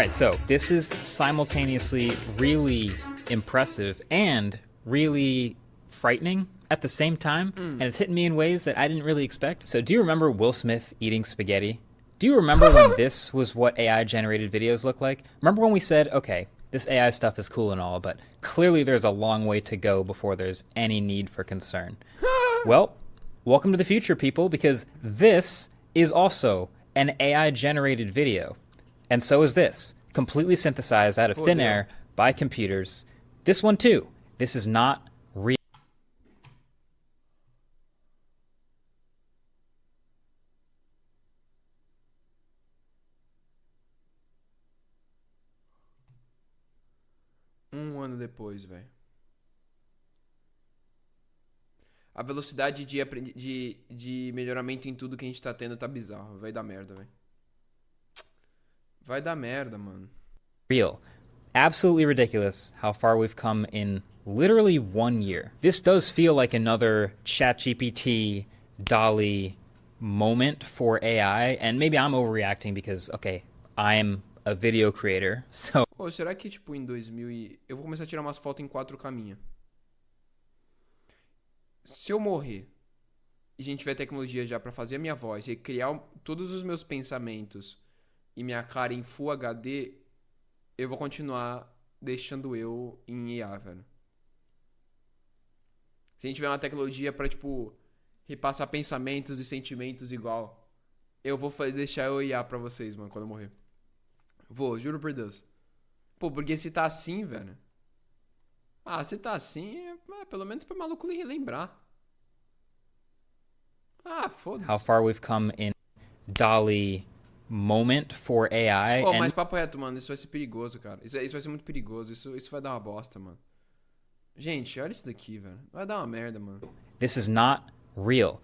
Alright, so this is simultaneously really impressive and really frightening at the same time, and it's hitting me in ways that I didn't really expect. So do you remember Will Smith eating spaghetti? Do you remember when this was what AI-generated videos look like? Remember when we said, okay, this AI stuff is cool and all, but clearly there's a long way to go before there's any need for concern. Well, welcome to the future, people, because this is also an AI-generated video. And so is this, completely synthesized out of thin air by computers. This one too. This is not real. Ano depois, velho. A velocidade de melhoramento em tudo que a gente tá tendo tá bizarro. Vai dar merda, velho. Vai dar merda, mano. Real. Absolutely ridiculous how far we've come in literally 1 year. This does feel like another ChatGPT, DALL-E moment for AI, and maybe I'm overreacting because, okay, I'm a video creator, so... Pô, será que, tipo, em 2000 e... Eu vou começar a tirar umas fotos em 4K minha. Se eu morrer e a gente tiver tecnologia já pra fazer a minha voz e criar todos os meus pensamentos e minha cara em Full HD, eu vou continuar deixando eu em IA, velho. Se a gente tiver uma tecnologia pra, tipo, repassar pensamentos e sentimentos igual, eu vou deixar eu IA pra vocês, mano, quando eu morrer. Vou, juro por Deus. Pô, porque se tá assim, velho... Ah, se tá assim, pelo menos pra maluco relembrar. Ah, foda-se. How far we've come in DALL-E moment for AI. Pô, mas papo reto, mano, isso vai ser perigoso, cara. Isso vai ser muito perigoso. Isso vai dar uma bosta, mano. Gente, olha isso daqui, velho. Vai dar uma merda, mano. This is not real.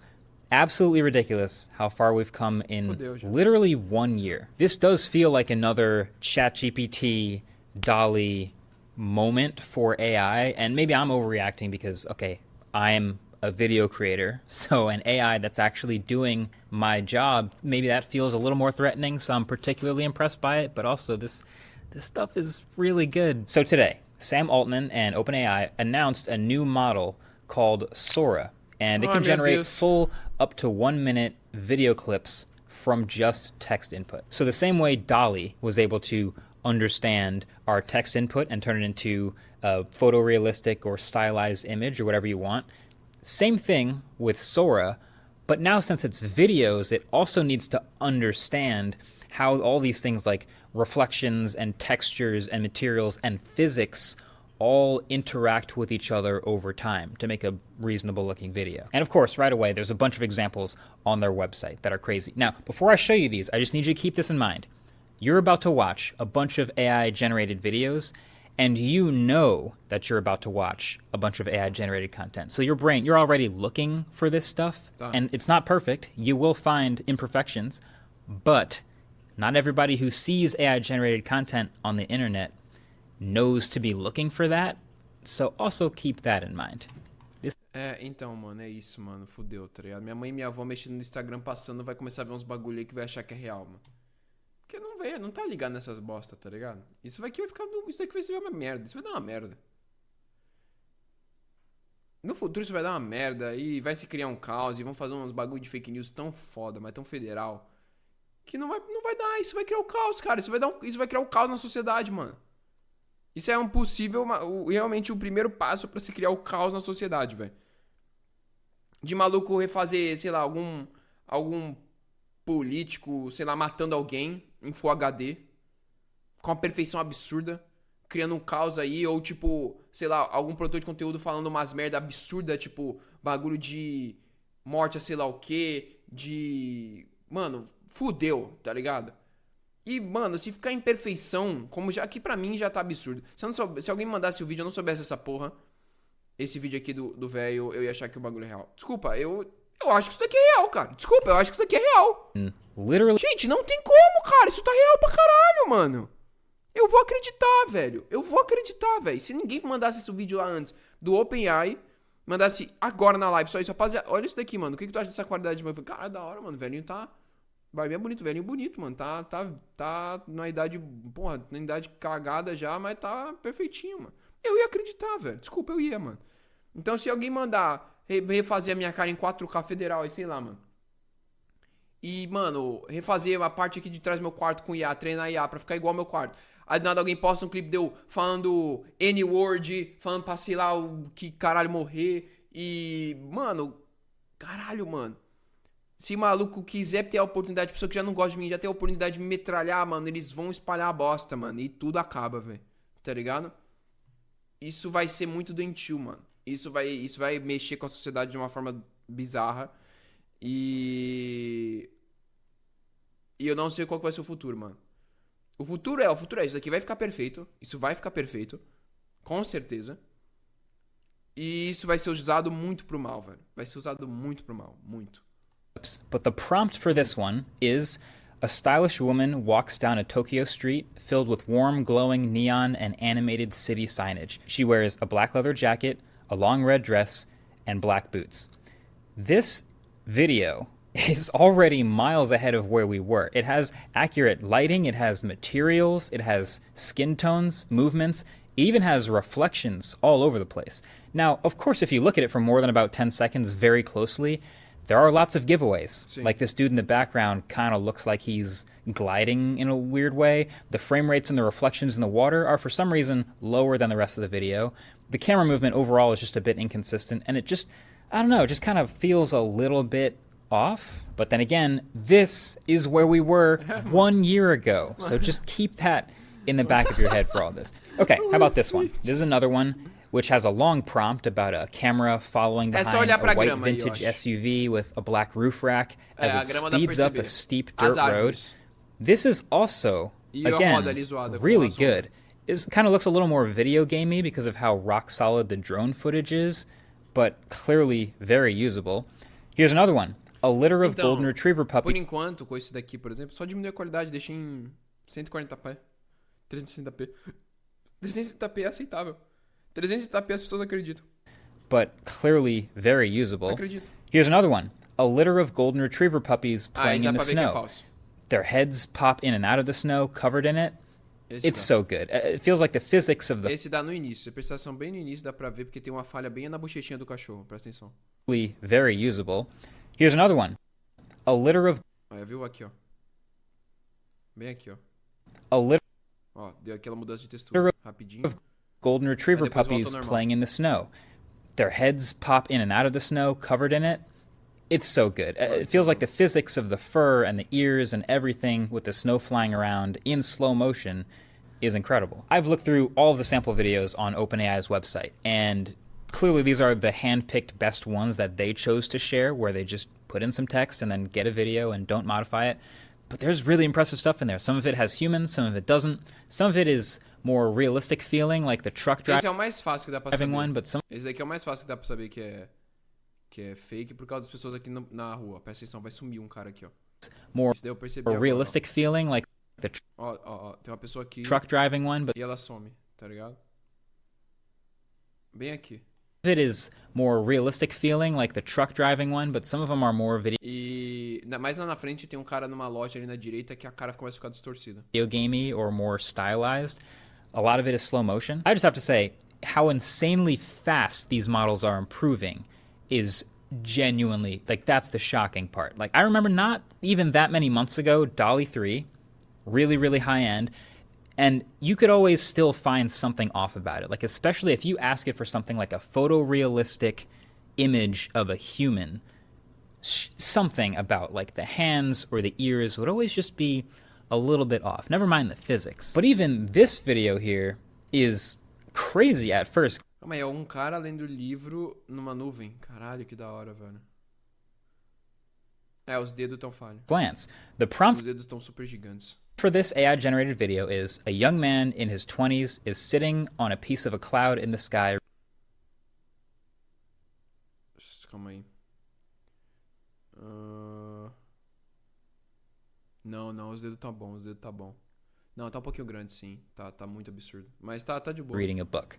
Absolutely ridiculous how far we've come in literally 1 year. This does feel like another ChatGPT, DALL-E moment for AI, and maybe I'm overreacting because, okay, I'm a video creator, so an AI that's actually doing my job, maybe that feels a little more threatening, so I'm particularly impressed by it, but also this stuff is really good. So today, Sam Altman and OpenAI announced a new model called Sora, and it can generate full up to 1 minute video clips from just text input. So the same way DALL-E was able to understand our text input and turn it into a photorealistic or stylized image or whatever you want. Same thing with Sora, but now since it's videos, it also needs to understand how all these things like reflections and textures and materials and physics all interact with each other over time to make a reasonable looking video. And of course, right away, there's a bunch of examples on their website that are crazy. Now, before I show you these, I just need you to keep this in mind. You're about to watch a bunch of AI-generated videos, and you know that you're about to watch a bunch of AI-generated content. So your brain, you're already looking for this stuff, and it's not perfect. You will find imperfections, but not everybody who sees AI-generated content on the internet knows to be looking for that, so also keep that in mind. Então, mano, é isso, mano. Fudeu, tá ligado? Minha mãe e minha avó mexendo no Instagram passando, vai começar a ver uns bagulho aí que vai achar que é real, mano. Porque não tá ligado nessas bosta, tá ligado? Isso daqui vai ser uma merda. Isso vai dar uma merda. No futuro isso vai dar uma merda e vai se criar um caos e vão fazer uns bagulho de fake news tão foda, mas tão federal, que não vai dar. Isso vai criar o caos, cara. Isso vai criar o caos na sociedade, mano. Isso é realmente o primeiro passo pra se criar o caos na sociedade, velho. De maluco refazer, sei lá, algum político, sei lá, matando alguém em Full HD, com uma perfeição absurda, criando um caos aí, ou tipo, sei lá, algum produtor de conteúdo falando umas merda absurda, tipo, bagulho de morte a sei lá o que, Mano, fudeu, tá ligado? E, mano, se ficar em perfeição, como já aqui pra mim já tá absurdo. Se alguém mandasse o vídeo e eu não soubesse essa porra, esse vídeo aqui do velho, eu ia achar que o bagulho é real. Desculpa, eu acho que isso daqui é real, cara. Desculpa, eu acho que isso daqui é real. Literally. Gente, não tem como, cara. Isso tá real pra caralho, mano. Eu vou acreditar, velho. Se ninguém mandasse esse vídeo lá antes do OpenAI, mandasse agora na live só isso, rapaziada, olha isso daqui, mano. O que tu acha dessa qualidade de... Cara, é da hora, mano. O velhinho tá Barbinha é bonito, velhinho bonito, mano. Tá na idade, porra, na idade cagada já, mas tá perfeitinho, mano. Eu ia acreditar, velho. Desculpa, eu ia, mano. Então, se alguém mandar refazer a minha cara em 4K federal, aí sei lá, mano. E, mano, refazer a parte aqui de trás do meu quarto com IA, treinar IA pra ficar igual ao meu quarto. Aí do nada alguém posta um clipe de eu falando N-word, falando pra sei lá o que caralho morrer. E, mano, caralho, mano. Se maluco quiser ter a oportunidade, pessoa que já não gosta de mim, já tem a oportunidade de me metralhar, mano, eles vão espalhar a bosta, mano. E tudo acaba, velho. Tá ligado? Isso vai ser muito doentio, mano. Isso vai mexer com a sociedade de uma forma bizarra. E eu não sei qual que vai ser o futuro, mano. O futuro é. Isso daqui vai ficar perfeito. Isso vai ficar perfeito. Com certeza. E isso vai ser usado muito pro mal, velho. Vai ser usado muito pro mal. Muito. But the prompt for this one is: a stylish woman walks down a Tokyo street filled with warm, glowing neon and animated city signage. She wears a black leather jacket, a long red dress, and black boots. This video is already miles ahead of where we were. It has accurate lighting, it has materials, it has skin tones, movements, even has reflections all over the place. Now, of course, if you look at it for more than about 10 seconds very closely, there are lots of giveaways. Sí. Like this dude in the background kind of looks like he's gliding in a weird way. The frame rates and the reflections in the water are for some reason lower than the rest of the video. The camera movement overall is just a bit inconsistent, and it just, I don't know, it just kind of feels a little bit off. But then again, this is where we were 1 year ago. So just keep that in the back of your head for all this. Okay, how about this one? This is another one which has a long prompt about a camera following behind a white vintage SUV with a black roof rack as it speeds up a steep dirt road. This is also, again, really good. It kind of looks a little more video gamey because of how rock solid the drone footage is, but clearly very usable. Here's another one. A litter of golden retriever puppies. Por enquanto, com esse daqui, por exemplo, só diminui a qualidade, deixa em 140p, 360p. 360p é aceitável. 360p as pessoas acreditam. But clearly very usable. Acredito. Here's another one. A litter of golden retriever puppies playing in the snow. Their heads pop in and out of the snow, covered in it. It's so good. It feels like the physics of the... Esse dá no início. Você presta atenção bem no início, dá pra ver, porque tem uma falha bem na bochechinha do cachorro. Presta atenção. Very usable. Here's another one. A litter of... Olha, viu aqui, ó. Bem aqui, ó. A litter... Ó, deu aquela mudança de textura. Rapidinho. Golden retriever puppies playing in the snow. Their heads pop in and out of the snow, covered in it. It's so good. It feels like the physics of the fur and the ears and everything with the snow flying around in slow motion is incredible. I've looked through all of the sample videos on OpenAI's website, and clearly these are the hand-picked best ones that they chose to share, where they just put in some text and then get a video and don't modify it. But there's really impressive stuff in there. Some of it has humans, some of it doesn't. Some of it is more realistic feeling, like the truck driving. Esse é o mais fácil que dá pra saber. One, but some... Esse daqui é o mais fácil que dá pra saber que é fake por causa das pessoas aqui na rua. Presta atenção, vai sumir um cara aqui, ó. More, daí eu percebi more realistic feeling, like the ó, tem uma pessoa aqui. Truck driving one, but e ela some, tá ligado? Bem aqui. It is more realistic feeling, like the truck driving one, but some of them are more video. E mais lá na frente tem um cara numa loja ali na direita que a cara começa a ficar distorcida. Video gamey or more stylized. A lot of it is slow motion. I just have to say, how insanely fast these models are improving is genuinely, like, that's the shocking part. Like, I remember not even that many months ago, DALL-E 3, really, really high end, and you could always still find something off about it. Like, especially if you ask it for something like a photorealistic image of a human, something about, like, the hands or the ears would always just be a little bit off. Never mind the physics. But even this video here is crazy at first. Calma aí, é um cara lendo livro numa nuvem. Caralho, que da hora, velho. É, os dedos estão falhos. Glance. The prompt os dedos estão super gigantes. For this AI-generated video is a young man in his 20s is sitting on a piece of a cloud in the sky. Calma aí. Não, os dedos tá bom, Não, tá um pouquinho grande, sim. Tá muito absurdo. Mas tá de boa. Reading a book.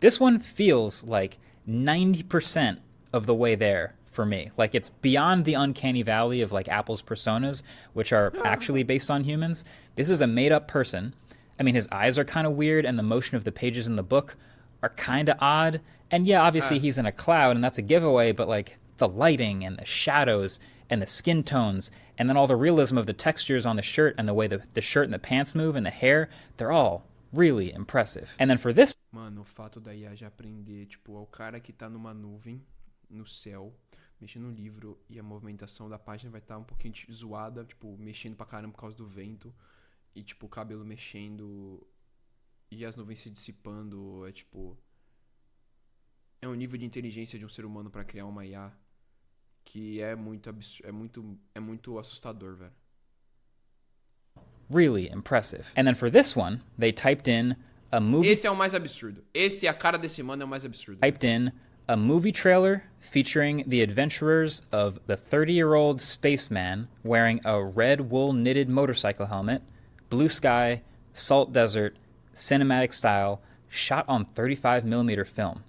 This one feels like 90% of the way there for me. Like, it's beyond the uncanny valley of like Apple's personas, which are actually based on humans. This is a made-up person. I mean, his eyes are kind of weird, and the motion of the pages in the book are kind of odd. And yeah, obviously he's in a cloud, and that's a giveaway, but like the lighting and the shadows and the skin tones, and then all the realism of the textures on the shirt and the way the shirt and the pants move and the hair, they're all really impressive. And then for this... Mano, o fato da IA já aprender, tipo, é o cara que tá numa nuvem, no céu, mexendo no livro, e a movimentação da página vai estar um pouquinho zoada, tipo, mexendo pra caramba por causa do vento, e tipo, o cabelo mexendo, e as nuvens se dissipando, é tipo... É um nível de inteligência de um ser humano pra criar uma IA que é muito assustador, velho. Really impressive. And then for this one, they typed in a movie... Esse é o mais absurdo. Esse, a cara desse mano, é o mais absurdo. Typed in a movie trailer featuring the adventures of the 30-year-old spaceman wearing a red wool knitted motorcycle helmet, blue sky, salt desert, cinematic style, shot on 35mm film.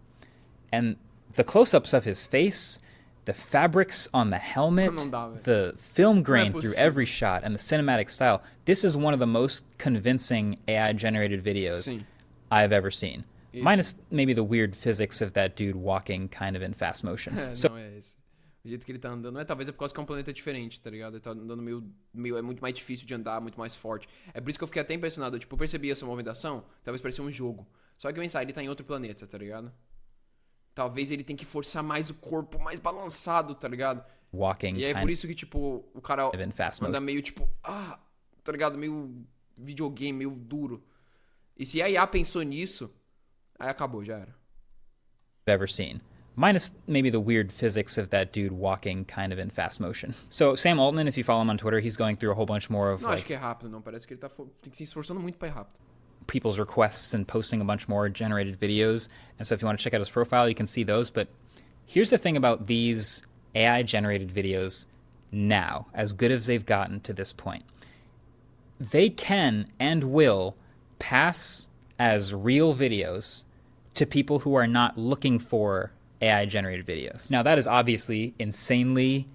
And the close-ups of his face, the fabrics on the helmet, the film grain through every shot, and the cinematic style, this is one of the most convincing AI-generated videos I've ever seen. Minus maybe the weird physics of that dude walking kind of in fast motion. Não é esse. O jeito que ele tá andando, talvez é por causa que é um planeta diferente, tá ligado? Ele tá andando meio é muito mais difícil de andar, muito mais forte. É por isso que eu fiquei até impressionado. Tipo, eu percebi essa movimentação, talvez parecia um jogo. Só que eu pensei, ele tá em outro planeta, tá ligado? Talvez ele tenha que forçar mais o corpo, mais balançado, tá ligado? Walking. E é por isso que, tipo, o cara anda meio, tipo, tá ligado? Meio videogame, meio duro. E se a IA pensou nisso, aí acabou, já era. Ever seen. Minus maybe the weird physics of that dude walking kind of in fast motion. So Sam Altman, if you follow him on Twitter, he's going through a whole bunch more of Não, acho que é rápido, não. Parece que ele tem que se esforçando muito pra ir rápido. People's requests and posting a bunch more generated videos. And so if you want to check out his profile, you can see those. But here's the thing about these AI generated videos now, as good as they've gotten to this point. They can and will pass as real videos to people who are not looking for AI generated videos. Now that is obviously insanely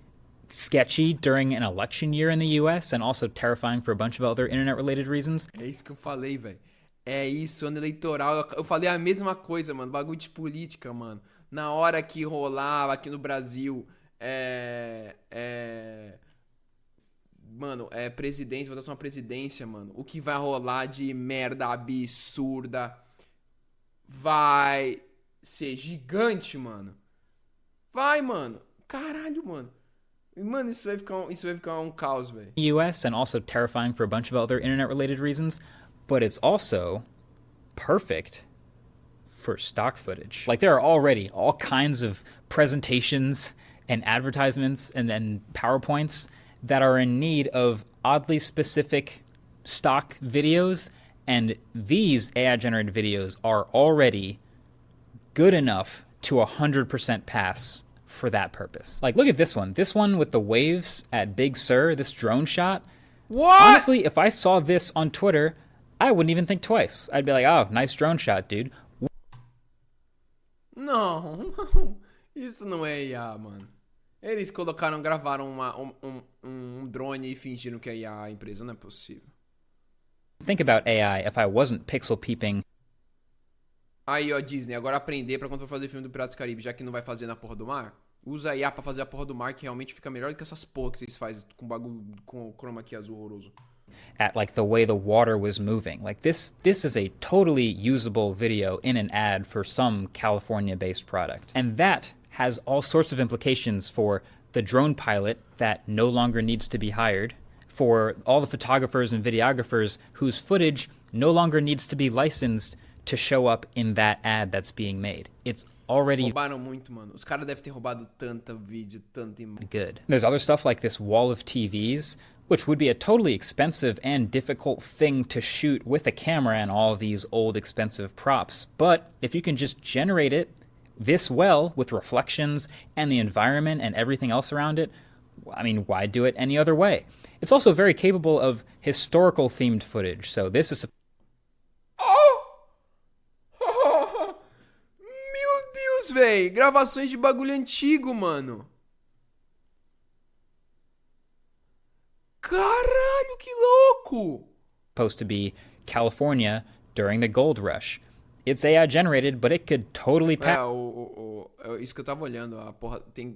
sketchy during an election year in the US and also terrifying for a bunch of other internet related reasons. É isso que eu falei, velho. É isso, ano eleitoral. Eu falei a mesma coisa, mano. Bagulho de política, mano. Na hora que rolava aqui no Brasil, mano, presidência, votação à presidência, mano. O que vai rolar de merda absurda vai ser gigante, mano. Vai, mano. Caralho, mano. Mano, isso vai ficar um caos, velho. US and also terrifying for a bunch of other internet related reasons. But it's also perfect for stock footage. Like, there are already all kinds of presentations and advertisements and then PowerPoints that are in need of oddly specific stock videos, and these AI-generated videos are already good enough to 100% pass for that purpose. Like, look at this one. This one with the waves at Big Sur, this drone shot. What? Honestly, if I saw this on Twitter, I wouldn't even think twice. I'd be like, oh, nice drone shot, dude. Não, isso não é IA, mano. Eles gravaram um drone e fingiram que é IA a empresa, não é possível. Think about AI if I wasn't pixel peeping. Aí, ó, Disney, agora aprender pra quando for fazer filme do Piratas do Caribe, já que não vai fazer na porra do mar, usa a IA pra fazer a porra do mar, que realmente fica melhor do que essas porra que vocês fazem com bagulho com chroma key azul horroroso. At like the way the water was moving. Like this is a totally usable video in an ad for some California-based product. And that has all sorts of implications for the drone pilot that no longer needs to be hired, for all the photographers and videographers whose footage no longer needs to be licensed to show up in that ad that's being made. It's already roubaram muito, mano. Os caras devem ter roubado tanta vídeo, tanta imagem. Good. There's other stuff like this wall of TVs, which would be a totally expensive and difficult thing to shoot with a camera and all of these old expensive props. But if you can just generate it this well with reflections and the environment and everything else around it, I mean, why do it any other way? It's also very capable of historical themed footage. So this is Meu Deus, véi! Gravações de bagulho antigo, mano. Caralho, que louco! Supposed to be California during the gold rush. It's AI generated, but it could totally pass. Isso que eu tava olhando, a porra, tem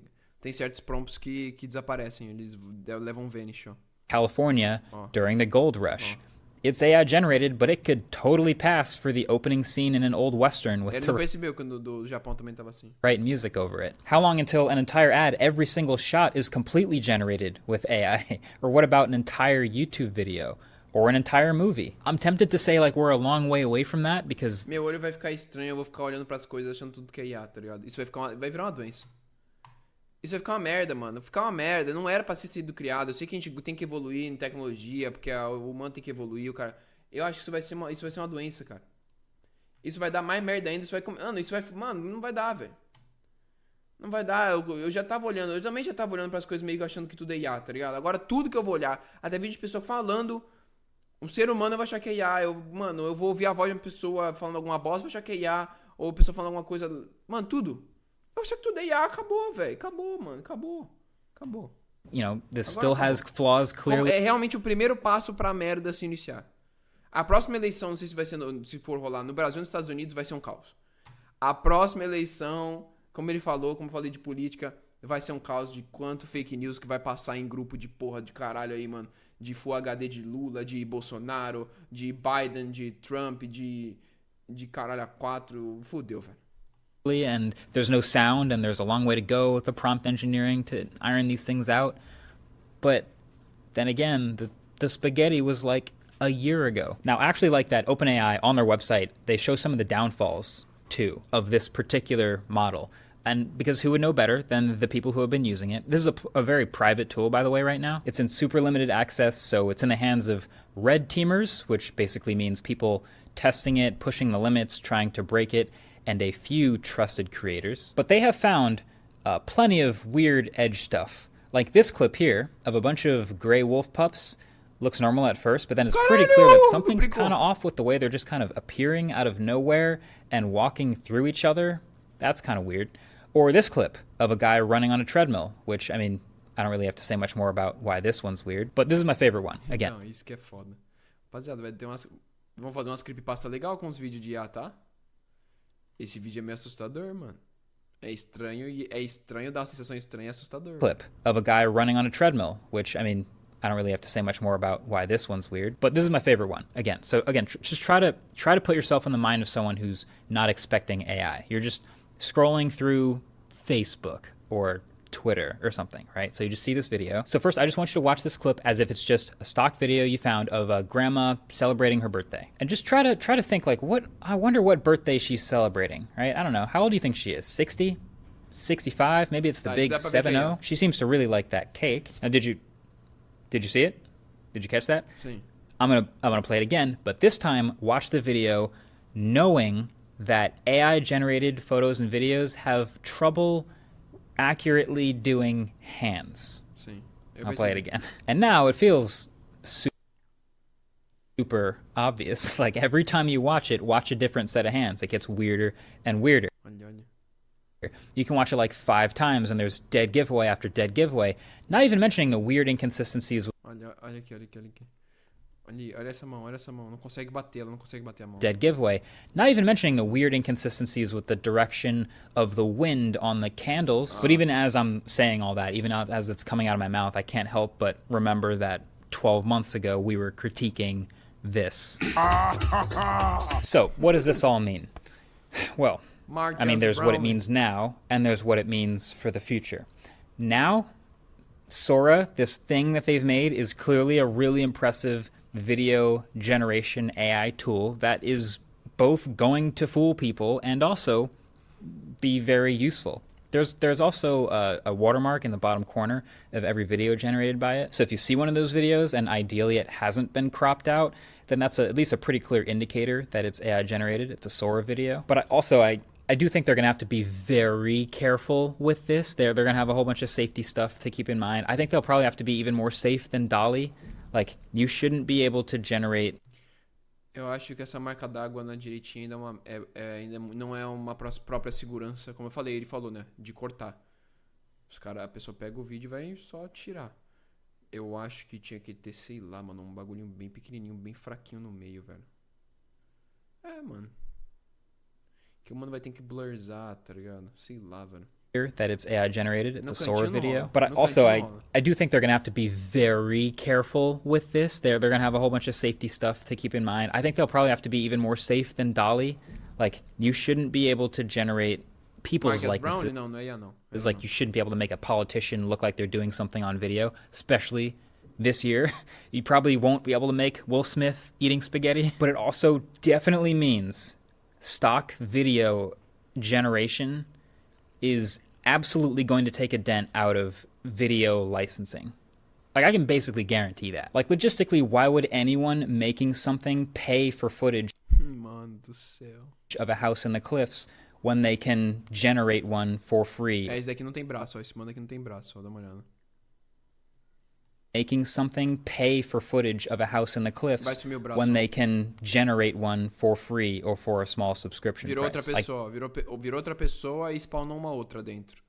certos prompts que desaparecem, eles levam vanish, ó. California during the gold rush. It's AI generated, but it could totally pass for the opening scene in an old western with Ele não percebeu quando o do Japão também tava assim. Right music over it. How long until an entire ad, every single shot is completely generated with AI? Or what about an entire YouTube video? Or an entire movie? I'm tempted to say like we're a long way away from that because meu olho vai ficar estranho, eu vou ficar olhando pras coisas achando tudo que é IA, tá ligado? Isso vai virar uma doença. Isso vai ficar uma merda, mano. Ficar uma merda. Não era pra ser sido criado. Eu sei que a gente tem que evoluir em tecnologia, porque o humano tem que evoluir, o cara. Eu acho que isso vai ser uma doença, cara. Isso vai dar mais merda ainda. Mano, não vai dar, velho. Não vai dar. Eu já tava olhando. Eu também já tava olhando pras coisas meio achando que tudo é IA, tá ligado? Agora tudo que eu vou olhar, até vídeo de pessoa falando. Um ser humano eu vou achar que é IA. Eu vou ouvir a voz de uma pessoa falando alguma bosta, vou achar que é IA. Ou a pessoa falando alguma coisa. Mano, tudo. Eu acho que tudo é IA, acabou, velho. Acabou, mano. Acabou. You know, this still has flaws clearly. É realmente o primeiro passo pra merda se iniciar. A próxima eleição, não sei se vai ser, se for rolar no Brasil ou nos Estados Unidos, vai ser um caos. A próxima eleição, como ele falou, como eu falei de política, vai ser um caos de quanto fake news que vai passar em grupo de porra de caralho aí, mano. De Full HD de Lula, de Bolsonaro, de Biden, de Trump, de caralho a 4. Fudeu, velho. And there's no sound and there's a long way to go with the prompt engineering to iron these things out. But then again, the spaghetti was like a year ago. Now, actually, like that, OpenAI on their website, they show some of the downfalls, too, of this particular model. And because who would know better than the people who have been using it? This is a very private tool, by the way, right now. It's in super limited access, so it's in the hands of red teamers, which basically means people testing it, pushing the limits, trying to break it, and a few trusted creators. But they have found plenty of weird edge stuff. Like this clip here of a bunch of gray wolf pups looks normal at first, but then it's pretty clear that something's kind of off with the way they're just kind of appearing out of nowhere and walking through each other. That's kind of weird. Or this clip of a guy running on a treadmill, which, I mean, I don't really have to say much more about why this one's weird, but this is my favorite one, again. Não, isso que é foda. Rapaziada, vamos fazer umas creepypasta legal com os vídeos de IA, tá? Esse vídeo é meio assustador, mano. É estranho, dá uma sensação estranha e assustador. Clip of a guy running on a treadmill, which, I mean, I don't really have to say much more about why this one's weird, but this is my favorite one. Again, so again, just try to put yourself in the mind of someone who's not expecting AI. You're just scrolling through Facebook or Twitter or something, right? So you just see this video. So first, I just want you to watch this clip as if it's just a stock video you found of a grandma celebrating her birthday. And just try to think like, I wonder what birthday she's celebrating, right? I don't know. How old do you think she is? 60? 65? Maybe it's the big 7-0. She seems to really like that cake. Now, did you see it? Did you catch that? Sim. I'm gonna play it again, but this time watch the video knowing that AI generated photos and videos have trouble accurately doing hands. Sim. I'll play it again. And now it feels super obvious. Like every time you watch it, watch a different set of hands. It gets weirder and weirder. Olha. You can watch it like 5 times and there's dead giveaway after dead giveaway. Not even mentioning the weird inconsistencies. Olha aqui. Olha essa mão. Não consegue bater, ela não consegue bater a mão. Dead giveaway. Not even mentioning the weird inconsistencies with the direction of the wind on the candles. But even as I'm saying all that, even as it's coming out of my mouth, I can't help but remember that 12 months ago we were critiquing this. So, what does this all mean? Well, I mean, there's what it means now, and there's what it means for the future. Now, Sora, this thing that they've made, is clearly a really impressive video generation AI tool that is both going to fool people and also be very useful. There's also a watermark in the bottom corner of every video generated by it. So if you see one of those videos and ideally it hasn't been cropped out, then that's at least a pretty clear indicator that it's AI generated. It's a Sora video. But I do think they're going to have to be very careful with this. They're going to have a whole bunch of safety stuff to keep in mind. I think they'll probably have to be even more safe than DALL-E. Like, you shouldn't be able to generate... Eu acho que essa marca d'água na direitinha ainda não é uma própria segurança. Como eu falei, ele falou, né? De cortar. A pessoa pega o vídeo e vai só tirar. Eu acho que tinha que ter, sei lá, mano, um bagulhinho bem pequenininho, bem fraquinho no meio, velho. É, mano. Que o mano vai ter que blurzar, tá ligado? Sei lá, velho. That it's AI generated. It's No a Sora cantinho video. rola. But No also, cantinho rola. I do think they're going to have to be very careful with this. They're going to have a whole bunch of safety stuff to keep in mind. I think they'll probably have to be even more safe than DALL-E. Like, you shouldn't be able to generate people's likenesses. Brown? Não, não é IA, não. It's like you shouldn't be able to make a politician look like they're doing something on video, especially this year. You probably won't be able to make Will Smith eating spaghetti. But it also definitely means stock video generation is absolutely going to take a dent out of video licensing. Like, I can basically guarantee that. Like, logistically, why would anyone making something pay for footage Mano do céu. of a house in the cliffs when they can generate one for free? É, esse daqui não tem braço, ó. Esse mano aqui não tem braço, ó. Dá uma olhada. Making something pay for footage of a house in the Vai cliffs sumir o braço. when they can generate one for free or for a small subscription Virou price. outra pessoa. Virou outra pessoa e spawnou uma outra dentro.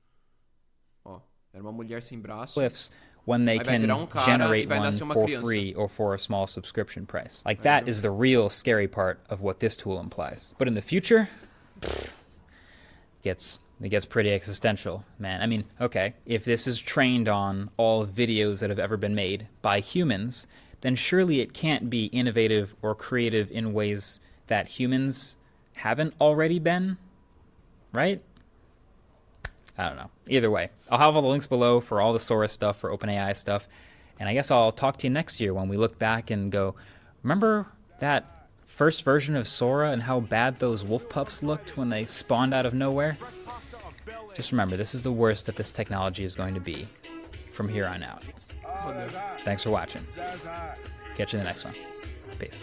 Ó. Era uma mulher sem braço. Cliffs when they Aí vai can virar cara generate e vai one nascer uma for criança. free or for a small subscription price. Like, that is the real scary part of what this tool implies. But in the future, it gets pretty existential, man. I mean, okay, if this is trained on all videos that have ever been made by humans, then surely it can't be innovative or creative in ways that humans haven't already been, right? I don't know. Either way, I'll have all the links below for all the Sora stuff, for OpenAI stuff, and I guess I'll talk to you next year when we look back and go, remember that first version of Sora and how bad those wolf pups looked when they spawned out of nowhere? Just remember, this is the worst that this technology is going to be from here on out. Thanks for watching. Catch you in the next one. Peace.